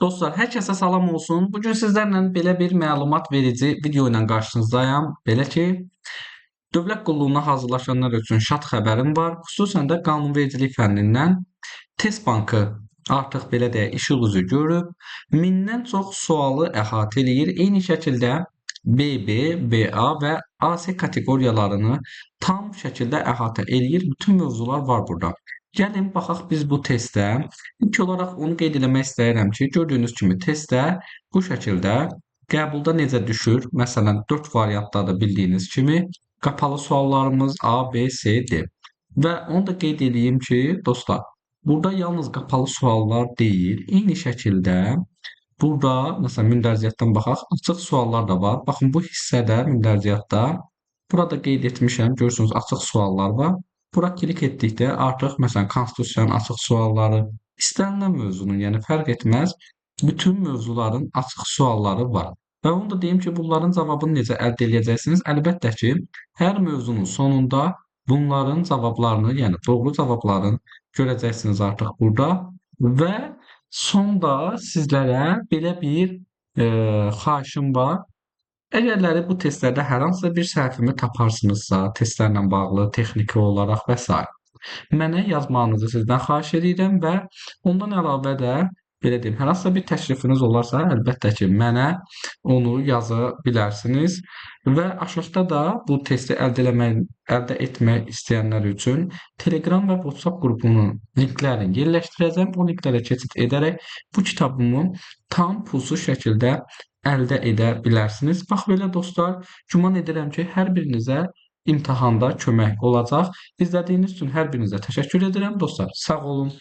Dostlar, hər kəsə salam olsun. Bugün sizlərlə belə bir məlumat verici video ilə qarşınızdayam. Belə ki, dövlət qulluğuna hazırlaşanlar üçün şad xəbərim var. Xüsusən də qanunvericilik fənnindən test bankı artıq belə deyək işıq üzü görüb. 1000-dən çox sualı əhatə eləyir. Eyni şəkildə BB, BA və AC kateqoriyalarını tam şəkildə əhatə eləyir. Bütün mövzular var burada. Gəlin baxaq biz bu testə. İlk olaraq onu qeyd eləmək istəyirəm ki, gördüyünüz kimi testdə bu şəkildə qəbulda necə düşür? Məsələn, 4 variantdadır bildiyiniz kimi. Qapalı suallarımız A, B, C, D. Və onu da qeyd edeyim ki, dostlar, burada yalnız qapalı suallar deyil, eyni şəkildə burada, məsələn, mündəriyyətdən baxaq, açıq suallar da var. Baxın, bu hissədə mündəriyyətdə burada qeyd etmişəm, görürsünüz, açıq suallar var. Bura klik etdikdə artıq, məsələn, konstitusiyanın açıq sualları, istənilən mövzunun, yəni fərq etməz, bütün mövzuların açıq sualları var. Və onu da deyim ki, bunların cavabını necə əldə edəcəksiniz? Əlbəttə ki, hər mövzunun sonunda bunların cavablarını, yəni doğru cavabların görəcəksiniz artıq burada və sonda sizlərə belə bir xahişim var. Əgərləri bu testlərdə hər hansısa bir səhvimi taparsınızsa, testlərlə bağlı, texniki olaraq və s. mənə yazmağınızı sizdən xahiş edirəm və ondan əlavə də belə deyim, hər hansısa bir təklifiniz olarsa, əlbəttə ki, mənə onu yaza bilərsiniz və aşağıda da bu testi əldə etmək istəyənlər üçün Telegram və WhatsApp qrupunun linklərini yerləşdirəcəm. O linklərə keçid edərək bu kitabımı tam pulsuz şəkildə əldə edə bilərsiniz. Bax belə dostlar, güman edirəm ki, hər birinizə imtahanda kömək olacaq. İzlədiyiniz üçün hər birinizə təşəkkür edirəm dostlar. Sağ olun.